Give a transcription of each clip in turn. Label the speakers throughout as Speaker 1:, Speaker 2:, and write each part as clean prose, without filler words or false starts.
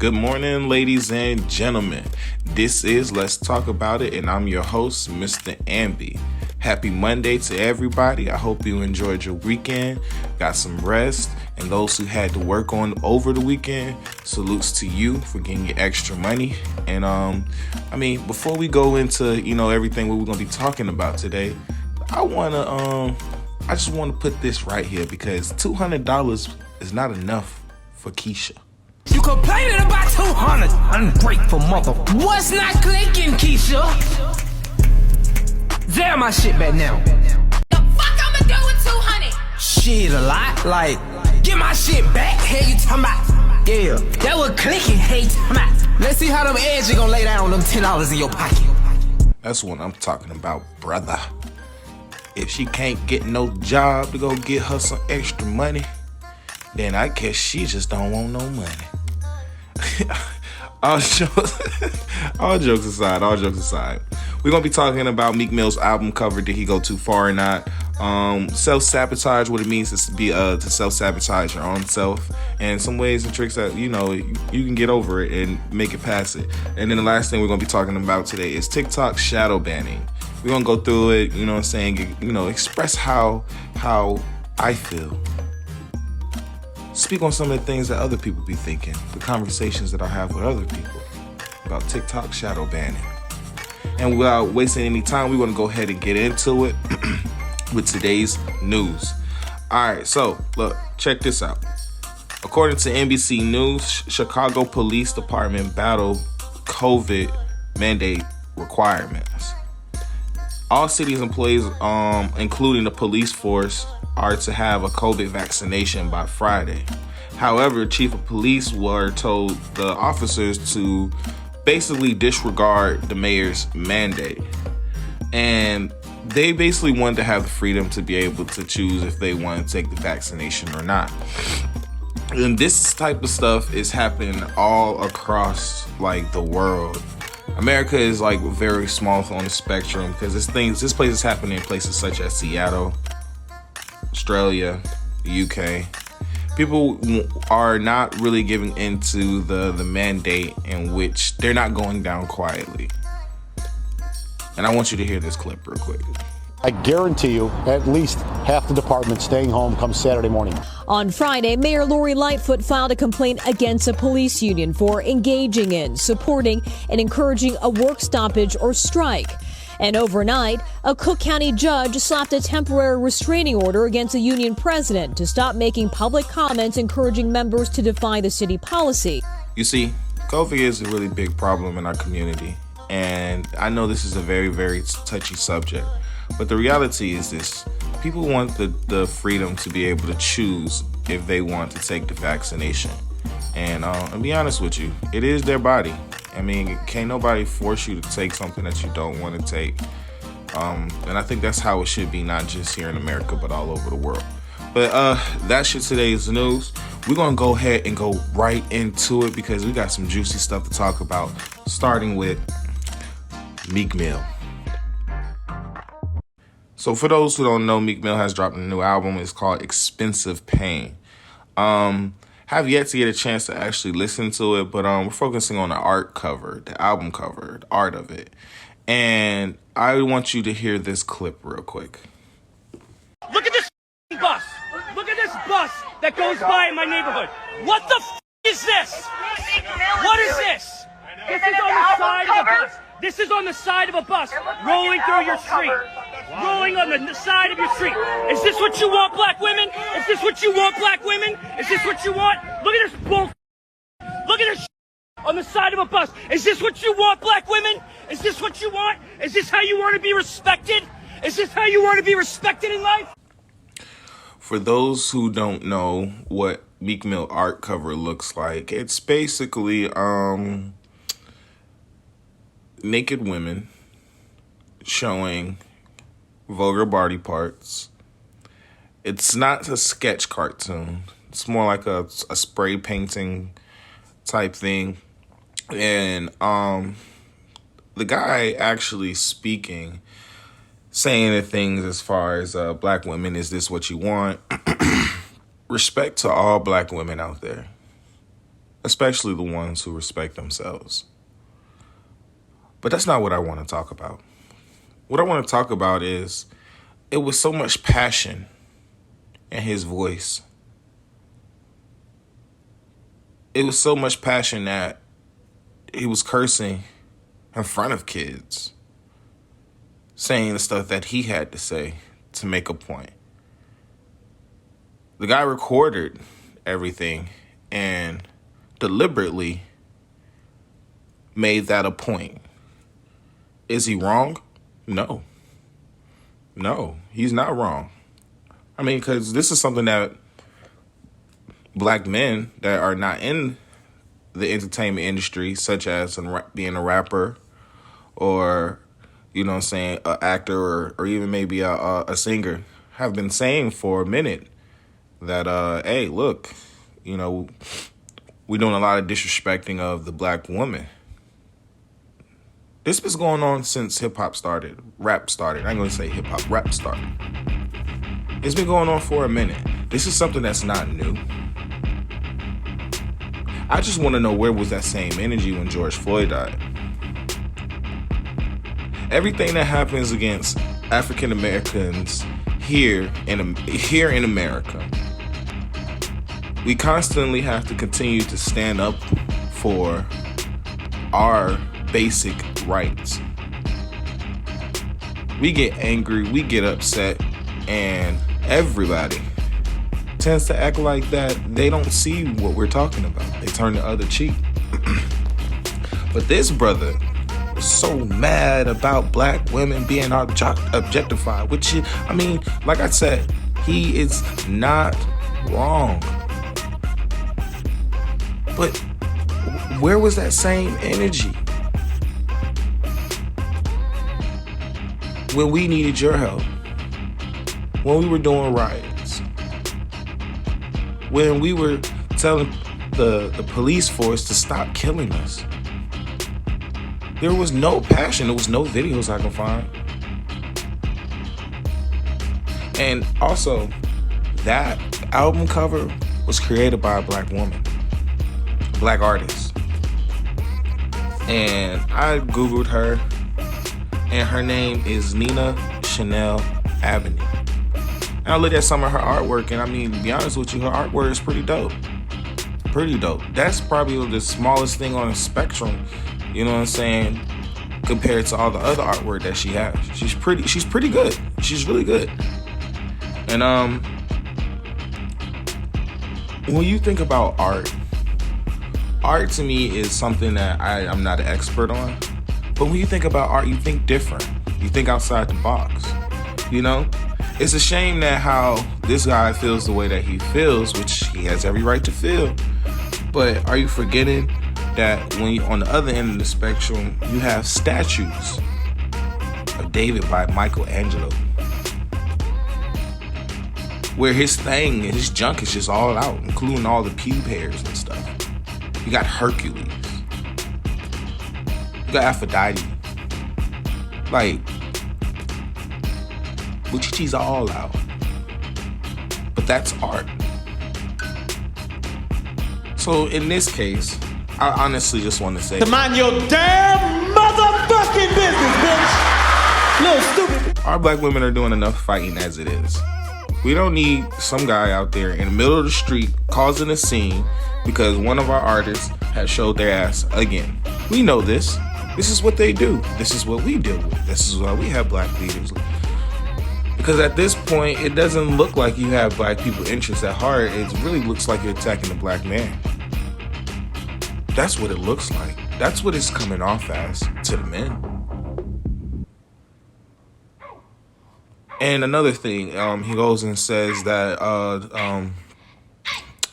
Speaker 1: Good morning, ladies and gentlemen. This is Let's Talk About It, and I'm your host, Mr. Amby. Happy Monday to everybody. I hope you enjoyed your weekend, got some rest, and those who had to work on over the weekend, salutes to you for getting your extra money. And before we go into, everything what we're going to be talking about today, I just want to put this right here because $200 is not enough for Keisha.
Speaker 2: You complaining about 200, ungrateful mother. What's not clicking, Keisha? Zare my shit back now.
Speaker 3: The fuck I'ma do with 200?
Speaker 2: Shit, a lot. Like, get my shit back. Hey, you talking about? Yeah, that was clicking. Hey, talking about? Let's see how them edge you gonna lay down them $10 in your pocket.
Speaker 1: That's what I'm talking about, brother. If she can't get no job to go get her some extra money, then I guess she just don't want no money. all jokes aside, we're going to be talking about Meek Mill's album cover. Did he go too far or not? Self-sabotage, what it means is to be to self-sabotage your own self, and some ways and tricks that, you can get over it and make it past it. And then the last thing we're going to be talking about today is TikTok shadow banning. We're going to go through it, express how I feel. Speak on some of the things that other people be thinking, the conversations that I have with other people about TikTok shadow banning. And without wasting any time, we want to go ahead and get into it with today's news. All right, so look, check this out. According to NBC News, Chicago Police Department battle COVID mandate requirements. All city's employees, including the police force, are to have a COVID vaccination by Friday. However, chief of police were told the officers to basically disregard the mayor's mandate. And they basically wanted to have the freedom to be able to choose if they want to take the vaccination or not. And this type of stuff is happening all across the world. America is very small on the spectrum because this place is happening in places such as Seattle, Australia, the UK. People are not really giving into the mandate, in which they're not going down quietly. And I want you to hear this clip real quick.
Speaker 4: I guarantee you at least half the department staying home come Saturday morning.
Speaker 5: On Friday, Mayor Lori Lightfoot filed a complaint against a police union for engaging in, supporting, and encouraging a work stoppage or strike. And overnight, a Cook County judge slapped a temporary restraining order against the union president to stop making public comments encouraging members to defy the city policy.
Speaker 1: You see, COVID is a really big problem in our community. And I know this is a very, very touchy subject. But the reality is this. People want the freedom to be able to choose if they want to take the vaccination. And I'll be honest with you, it is their body. Can't nobody force you to take something that you don't want to take. And I think that's how it should be, not just here in America, but all over the world. But that's today's news. We're going to go ahead and go right into it because we got some juicy stuff to talk about, starting with Meek Mill. So for those who don't know, Meek Mill has dropped a new album. It's called Expensive Pain. Have yet to get a chance to actually listen to it, but we're focusing on the art cover, the album cover, the art of it. And I want you to hear this clip real quick.
Speaker 6: Look at this bus. Look at this bus that goes by in my neighborhood. What the is this? What is this? This is on the side of a bus. This is on the side of a bus rolling through your street. Rolling on the side of your street. Is this what you want, black women? Is this what you want, black women? Is this what you want? Look at this bull. Look at this on the side of a bus. Is this what you want, black women? Is this what you want? Is this how you want to be respected? Is this how you want to be respected in life?
Speaker 1: For those who don't know what Meek Mill art cover looks like, it's basically naked women showing vulgar body parts. It's not a sketch cartoon. It's more like a spray painting type thing. And the guy actually speaking, saying the things as far as black women, is this what you want? Respect to all black women out there. especially the ones who respect themselves. But that's not what I want to talk about. What I want to talk about is it was so much passion in his voice. It was so much passion that he was cursing in front of kids, saying the stuff that he had to say to make a point. The guy recorded everything and deliberately made that a point. Is he wrong? No. No, he's not wrong. I mean, because this is something that black men that are not in the entertainment industry, such as being a rapper or, you know what I'm saying, an actor or even maybe a singer, have been saying for a minute that, hey, look, you know, we're doing a lot of disrespecting of the black woman. This was going on since hip-hop started, rap started. I ain't going to say hip-hop, rap started. It's been going on for a minute. This is something that's not new. I just want to know, where was that same energy when George Floyd died? Everything that happens against African Americans here in America, we constantly have to continue to stand up for our basic rights. We get angry, we get upset, and everybody tends to act like that they don't see what we're talking about. They turn the other cheek. But this brother was so mad about black women being objectified, which, I mean, like I said, he is not wrong. But where was that same energy when we needed your help? When we were doing riots? When we were telling the police force to stop killing us? There was no passion. There was no videos I can find. And also, that album cover was created by a black woman, a black artist. And I Googled her, and her name is Nina Chanel Abney. And I looked at some of her artwork, and I mean, to be honest with you, her artwork is pretty dope. Pretty dope. That's probably the smallest thing on the spectrum, you know what I'm saying, compared to all the other artwork that she has. She's pretty good. She's really good. And when you think about art to me is something that I'm not an expert on. But when you think about art, you think different. You think outside the box. You know? It's a shame that how this guy feels the way that he feels, which he has every right to feel. But are you forgetting that when you're on the other end of the spectrum, you have statues of David by Michelangelo, where his junk is just all out, including all the pube hairs and stuff. You got Hercules. You got Aphrodite. Like, Buchichi's all out. But that's art. So in this case, I honestly just want to say,
Speaker 7: to mind your damn motherfucking business, bitch. Little stupid.
Speaker 1: Our black women are doing enough fighting as it is. We don't need some guy out there in the middle of the street causing a scene because one of our artists has showed their ass again. We know this. This is what they do. This is what we deal with. This is why we have black leaders. Because at this point, it doesn't look like you have black people interests at heart. It really looks like you're attacking the black man. That's what it looks like. That's what it's coming off as to the men. And another thing, he goes and says that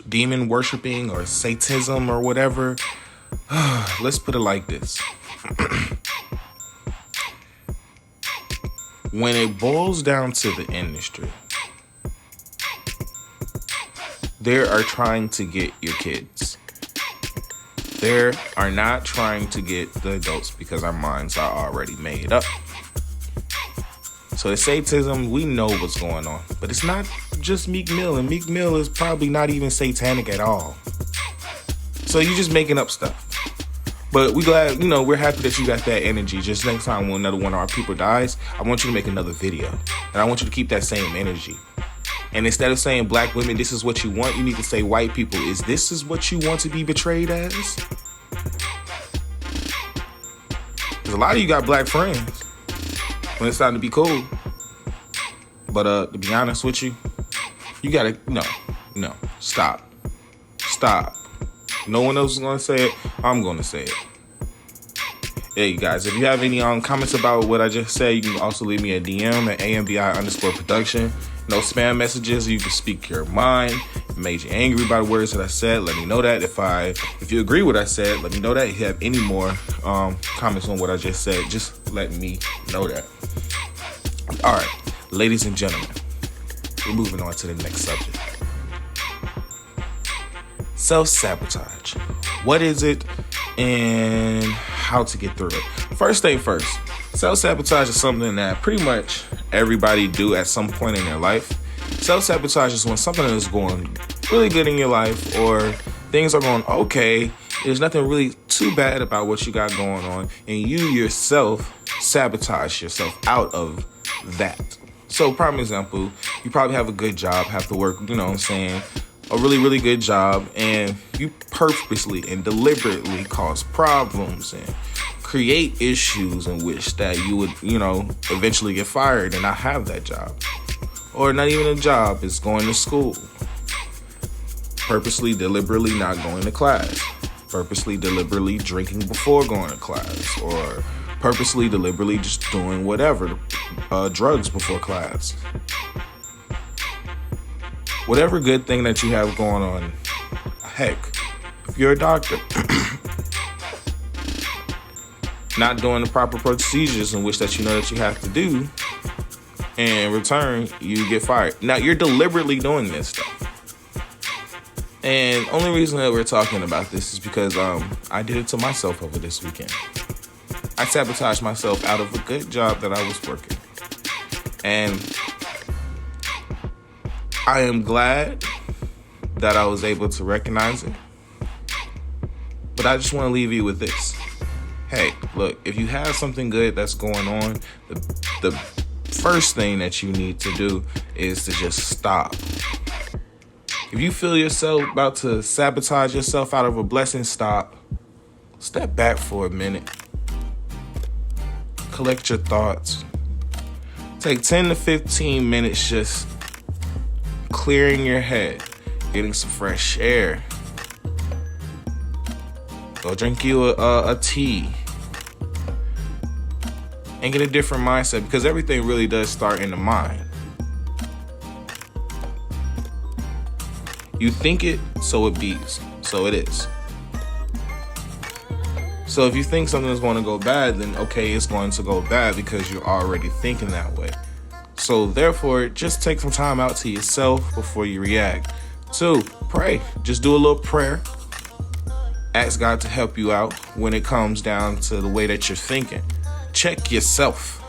Speaker 1: demon worshiping or Satanism or whatever. Let's put it like this. When it boils down to the industry, they are trying to get your kids. They are not trying to get the adults because our minds are already made up. So the Satanism, we know what's going on. But it's not just Meek Mill. And Meek Mill is probably not even satanic at all. So you're just making up stuff. But we glad, we're happy that you got that energy. Just next time when another one of our people dies, I want you to make another video. And I want you to keep that same energy. And instead of saying black women, this is what you want, you need to say white people, this is what you want to be betrayed as? Because a lot of you got black friends when it's time to be cool. But to be honest with you, you gotta, no, stop. No one else is gonna say it. I'm gonna say it. Yeah, you guys, if you have any comments about what I just said, you can also leave me a DM at AMBI_production. No spam messages. You can speak your mind. If it made you angry by the words that I said, let me know that. If you agree with what I said, let me know that. If you have any more comments on what I just said, just let me know that. All right, ladies and gentlemen, we're moving on to the next subject. Self-sabotage. What is it and how to get through it? First thing first, self-sabotage is something that pretty much everybody do at some point in their life. Self-sabotage is when something is going really good in your life or things are going okay. There's nothing really too bad about what you got going on, and you yourself sabotage yourself out of that. So, prime example, you probably have a good job, have to work, a really, really good job, and you purposely and deliberately cause problems and create issues in which that you would, eventually get fired and not have that job. Or not even a job, it's going to school. Purposely, deliberately not going to class. Purposely, deliberately drinking before going to class. Or purposely, deliberately just doing whatever, drugs before class. Whatever good thing that you have going on, heck, if you're a doctor, not doing the proper procedures in which that you know that you have to do, and in return, you get fired. Now, you're deliberately doing this stuff. And only reason that we're talking about this is because I did it to myself over this weekend. I sabotaged myself out of a good job that I was working. And I am glad that I was able to recognize it. But I just want to leave you with this. Hey, look, if you have something good that's going on, the first thing that you need to do is to just stop. If you feel yourself about to sabotage yourself out of a blessing, stop. Step back for a minute. Collect your thoughts. Take 10 to 15 minutes just clearing your head, getting some fresh air. Go drink you a tea and get a different mindset, because everything really does start in the mind. You think it, so it bees. So it is. So if you think something is going to go bad, then okay, it's going to go bad because you're already thinking that way. So therefore, just take some time out to yourself before you react. 2, pray. Just do a little prayer. Ask God to help you out when it comes down to the way that you're thinking. Check yourself.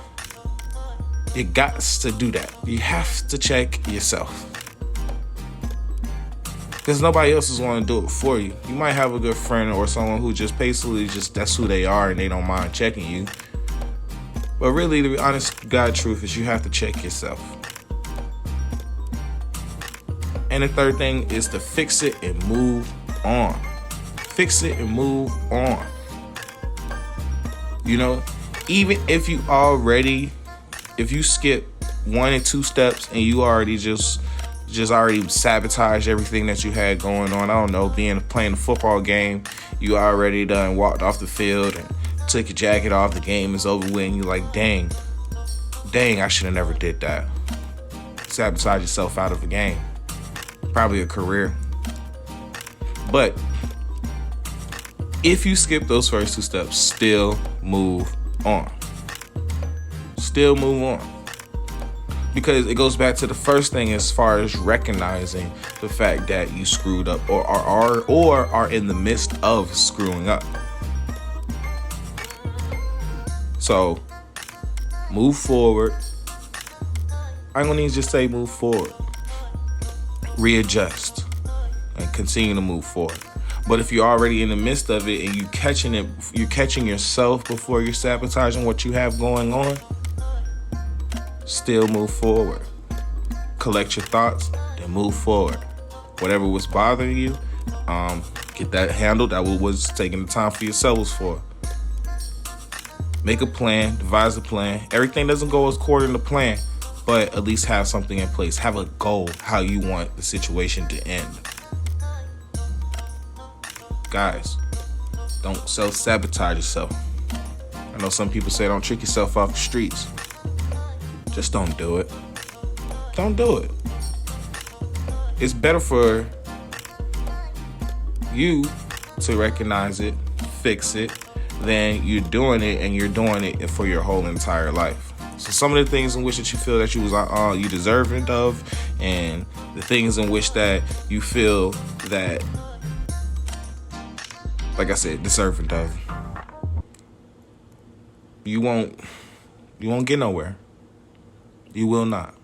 Speaker 1: You got to do that. You have to check yourself. Because nobody else is going to do it for you. You might have a good friend or someone who just basically that's who they are and they don't mind checking you. But really, the honest God truth is you have to check yourself. And the third thing is to fix it and move on. Fix it and move on. Even if you skip 1 and 2 steps and you already just already sabotage everything that you had going on. I don't know, playing a football game, you already done walked off the field and took your jacket off, the game is over with, and you're like, dang, I should have never did that. Sabotage yourself out of a game. Probably a career. But if you skip those first 2 steps, still move on. Still move on. Because it goes back to the first thing as far as recognizing the fact that you screwed up or are in the midst of screwing up. So, move forward. I'm going to just say move forward. Readjust and continue to move forward. But if you're already in the midst of it and you're catching yourself before you're sabotaging what you have going on, still move forward. Collect your thoughts, then move forward. Whatever was bothering you, get that handled. That was taking the time for yourself was for. Make a plan, devise a plan. Everything doesn't go according to plan, but at least have something in place. Have a goal, how you want the situation to end. Guys, don't self-sabotage yourself. I know some people say don't trick yourself off the streets. Just don't do it. Don't do it. It's better for you to recognize it, fix it, than you're doing it and you're doing it for your whole entire life. So some of the things in which that you feel that you deserving of, and the things in which that you feel that, like I said, deserving of, you won't get nowhere. You will not.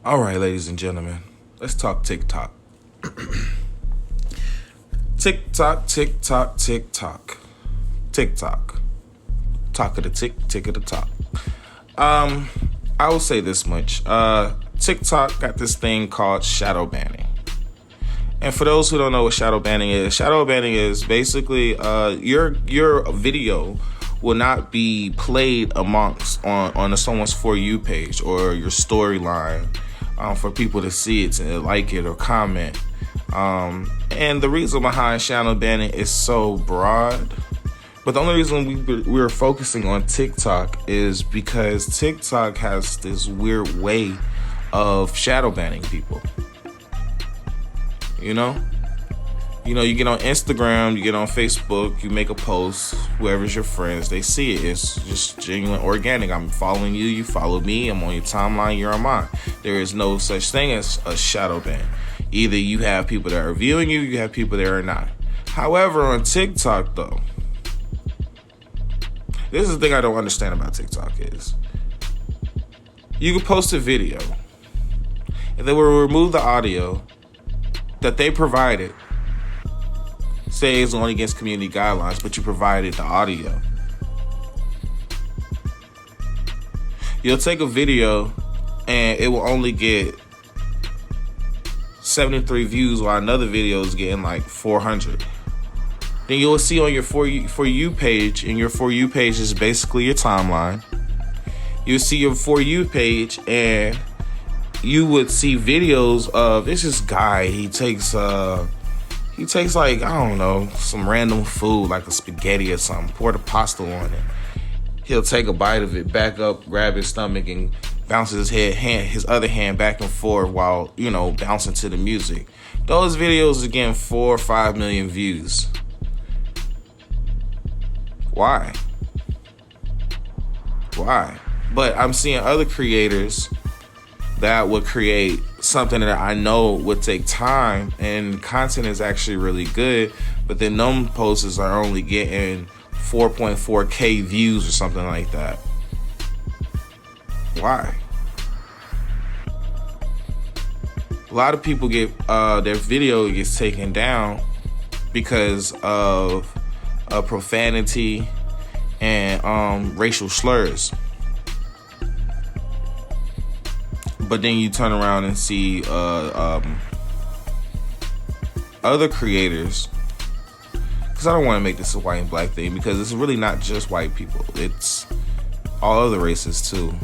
Speaker 1: All right, ladies and gentlemen, let's talk TikTok. TikTok, TikTok, TikTok. TikTok. Talk of the tick of the talk. I will say this much. TikTok got this thing called shadow banning. And for those who don't know what shadow banning is basically your video will not be played amongst on someone's For You page or your storyline for people to see it, to like it or comment. And the reason behind shadow banning is so broad, but the only reason we're focusing on TikTok is because TikTok has this weird way of shadow banning people. You know, you get on Instagram, you get on Facebook, you make a post, whoever's your friends, they see it. It's just genuine, organic. I'm following you, you follow me, I'm on your timeline, you're on mine. There is no such thing as a shadow ban. Either you have people that are viewing you, you have people that are not. However, on TikTok, though, this is the thing I don't understand about TikTok is you can post a video and they will remove the audio that they provided. Say it's only against community guidelines, but you provided the audio. You'll take a video and it will only get 73 views while another video is getting like 400. Then you'll see on your For You page, and your For You page is basically your timeline. You'll see your For You page and you would see videos of this guy. He takes like, I don't know, some random food like a spaghetti or something, pour the pasta on it. He'll take a bite of it, back up, grab his stomach, and bounces his other hand back and forth while, bouncing to the music. Those videos are getting 4 or 5 million views. Why? But I'm seeing other creators that would create something that I know would take time and content is actually really good, but then them posts are only getting 4.4K views or something like that. Why? A lot of people get their video gets taken down because of profanity and racial slurs. But then you turn around and see other creators, because I don't want to make this a white and black thing, because it's really not just white people, it's all other races too.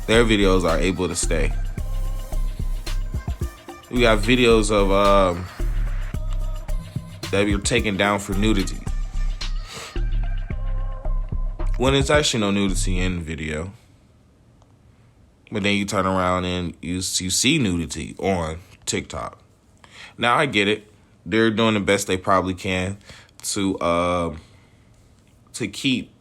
Speaker 1: Their videos are able to stay. We got videos of that you're taken down for nudity, when it's actually no nudity in the video. But then you turn around and you see nudity on TikTok. Now I get it; they're doing the best they probably can to keep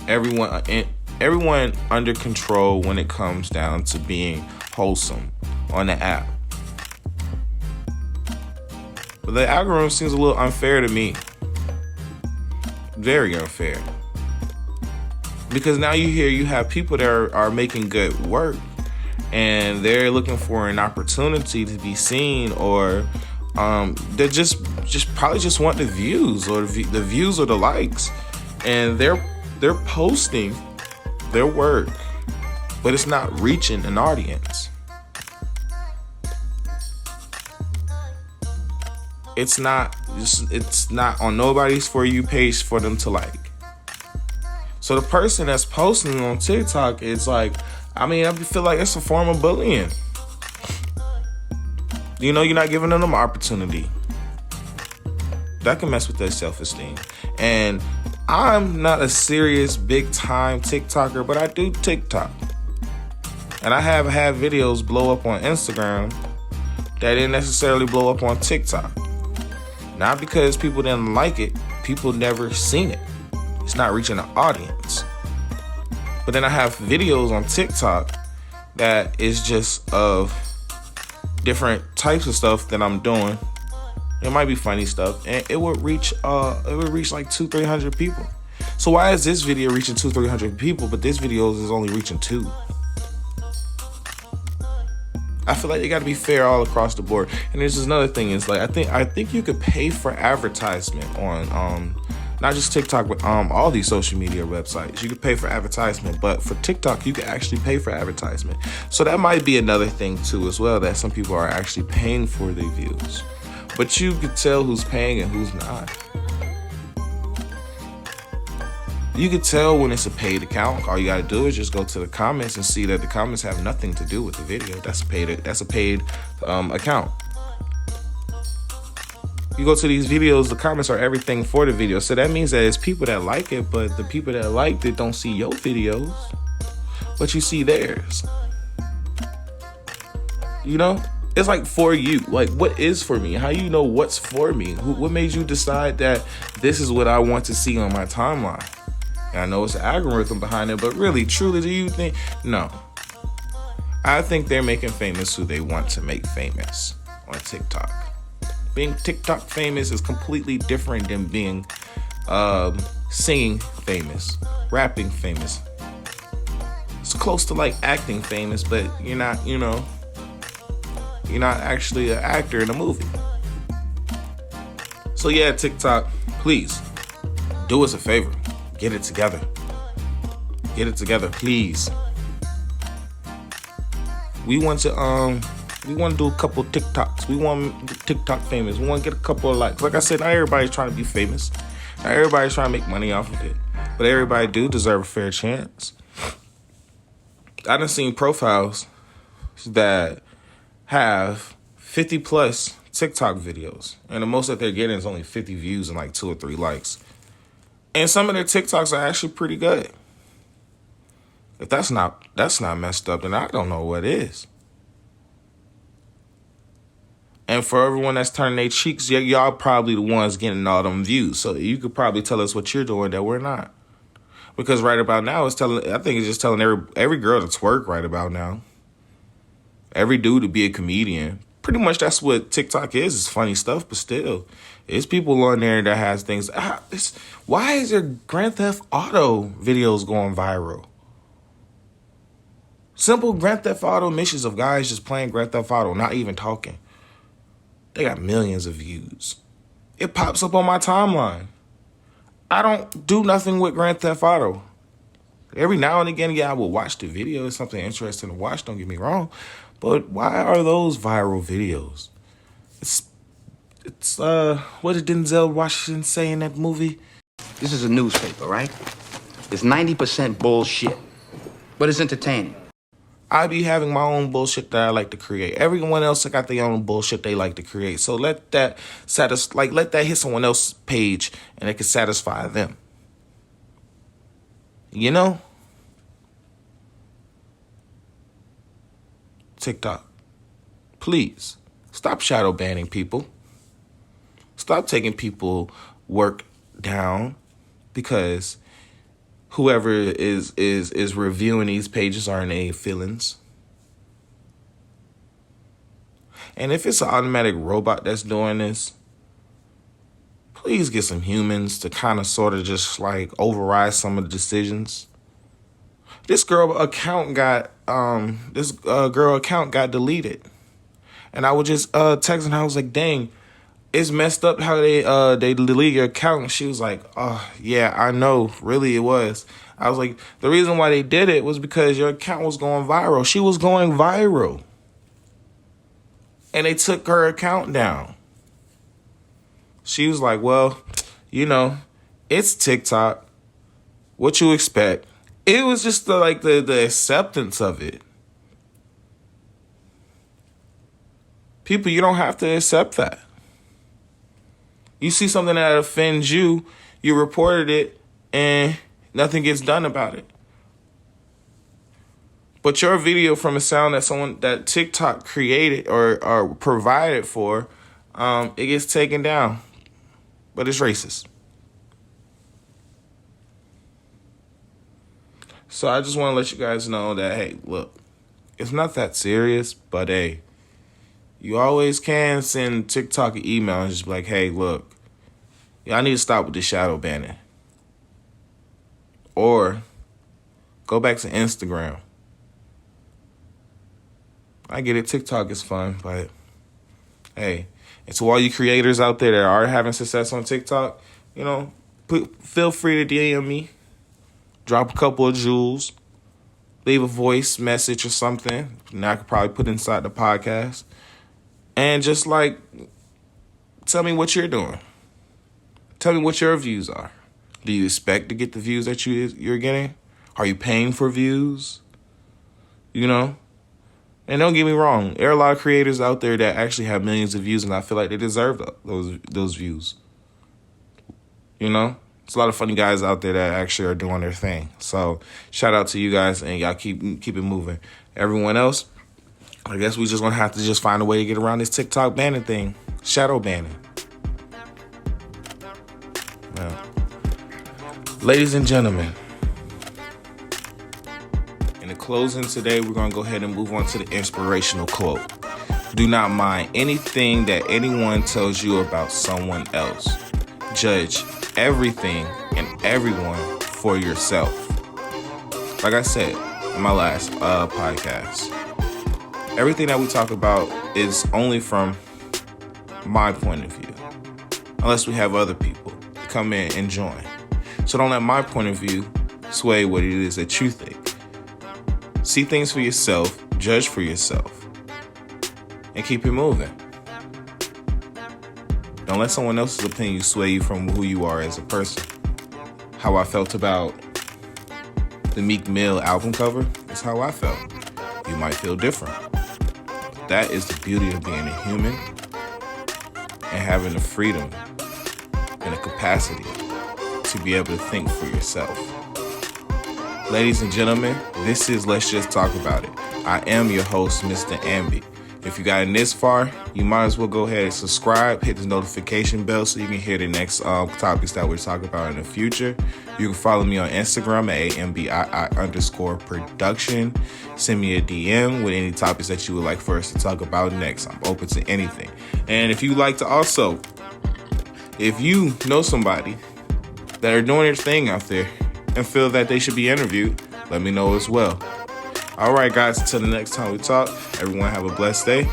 Speaker 1: everyone under control when it comes down to being wholesome on the app. But the algorithm seems a little unfair to me. Very unfair. Because now you have people that are making good work, and they're looking for an opportunity to be seen, or they just probably just want the views or the views or the likes, and they're posting their work, but it's not reaching an audience. It's not on nobody's For You page for them to like. So the person that's posting on TikTok, it's like, I mean, I feel like it's a form of bullying. You know, you're not giving them an opportunity. That can mess with their self-esteem. And I'm not a serious big time TikToker, but I do TikTok. And I have had videos blow up on Instagram that didn't necessarily blow up on TikTok. Not because people didn't like it, people never seen it. It's not reaching an audience. But then I have videos on TikTok that is just of different types of stuff that I'm doing. It might be funny stuff, and it would reach like 200-300 people. So why is this video reaching 200-300 people, but this video is only reaching 2? I feel like they got to be fair all across the board. And there's just another thing is, like, I think you could pay for advertisement on not just TikTok, but all these social media websites. You could pay for advertisement, but for TikTok, you can actually pay for advertisement. So that might be another thing too as well, that some people are actually paying for their views. But you could tell who's paying and who's not. You could tell when it's a paid account. All you gotta do is just go to the comments and see that the comments have nothing to do with the video. That's a paid account. You go to these videos, the comments are everything for the video. So that means that it's people that like it, but the people that liked it don't see your videos, but you see theirs. You know? It's like For You. Like, what is for me? How you know what's for me? What made you decide that this is what I want to see on my timeline? And I know it's an algorithm behind it, but really, truly, do you think? No. I think they're making famous who they want to make famous on TikTok. Being TikTok famous is completely different than being singing famous, rapping famous. It's close to like acting famous, but you're not actually an actor in a movie. So yeah, TikTok, please do us a favor. Get it together. Get it together, please. We want to do a couple TikToks. We want to get TikTok famous. We want to get a couple of likes. Like I said, not everybody's trying to be famous. Not everybody's trying to make money off of it. But everybody do deserve a fair chance. I done seen profiles that have 50 plus TikTok videos, and the most that they're getting is only 50 views and like 2 or 3 likes. And some of their TikToks are actually pretty good. If that's not messed up, then I don't know what is. And for everyone that's turning their cheeks, y'all probably the ones getting all them views. So you could probably tell us what you're doing that we're not. Because right about now, I think it's just telling every girl to twerk right about now. Every dude to be a comedian. Pretty much that's what TikTok is. It's funny stuff, but still. It's people on there that has things. Why is there Grand Theft Auto videos going viral? Simple Grand Theft Auto missions of guys just playing Grand Theft Auto, not even talking. They got millions of views. It pops up on my timeline. I don't do nothing with Grand Theft Auto. Every now and again, yeah, I will watch the video. It's something interesting to watch, don't get me wrong. But why are those viral videos? It's what did Denzel Washington say in that movie?
Speaker 8: This is a newspaper, right? It's 90% bullshit, but it's entertaining.
Speaker 1: I be having my own bullshit that I like to create. Everyone else got their own bullshit they like to create. So let that hit someone else's page and it can satisfy them. You know? TikTok, please stop shadow banning people. Stop taking people work down because whoever is reviewing these pages are in a feelings. And if it's an automatic robot that's doing this, please get some humans to kind of sort of just like override some of the decisions. This girl account got this girl account got deleted. And I was just texting her. I was like, dang, it's messed up how they delete your account. And she was like, oh, yeah, I know. Really, it was. I was like, the reason why they did it was because your account was going viral. She was going viral. And they took her account down. She was like, well, you know, it's TikTok. What you expect? It was just the acceptance of it. People, you don't have to accept that. You see something that offends you, you reported it, and nothing gets done about it. But your video from a sound that TikTok created or provided for, it gets taken down. But it's racist. So I just want to let you guys know that, hey, look, it's not that serious, but hey, you always can send TikTok an email and just be like, hey, look, y'all need to stop with the shadow banning. Or go back to Instagram. I get it, TikTok is fun, but hey, and to all you creators out there that are having success on TikTok, you know, feel free to DM me. Drop a couple of jewels. Leave a voice message or something. And I could probably put inside the podcast. And just tell me what you're doing. Tell me what your views are. Do you expect to get the views that you're getting? Are you paying for views? You know? And don't get me wrong. There are a lot of creators out there that actually have millions of views, and I feel like they deserve those views. You know? There's a lot of funny guys out there that actually are doing their thing. So shout out to you guys, and y'all keep it moving. Everyone else, I guess we just gonna have to just find a way to get around this TikTok banning thing, shadow banning. Now, ladies and gentlemen, in the closing today, we're gonna go ahead and move on to the inspirational quote. Do not mind anything that anyone tells you about someone else. Judge everything and everyone for yourself. Like I said in my last podcast, everything that we talk about is only from my point of view, unless we have other people to come in and join. So don't let my point of view sway what it is that you think. See things for yourself, judge for yourself, and keep it moving. Don't let someone else's opinion sway you from who you are as a person. How I felt about the Meek Mill album cover is how I felt. You might feel different. That is the beauty of being a human and having the freedom and the capacity to be able to think for yourself. Ladies and gentlemen, this is Let's Just Talk About It. I am your host, Mr. Ambi. If you got in this far, you might as well go ahead and subscribe, hit the notification bell so you can hear the next topics that we're talking about in the future. You can follow me on Instagram at AMBII_production. Send me a DM with any topics that you would like for us to talk about next. I'm open to anything. And if you like to also, if you know somebody that are doing their thing out there and feel that they should be interviewed, let me know as well. All right, guys, until the next time we talk, everyone have a blessed day.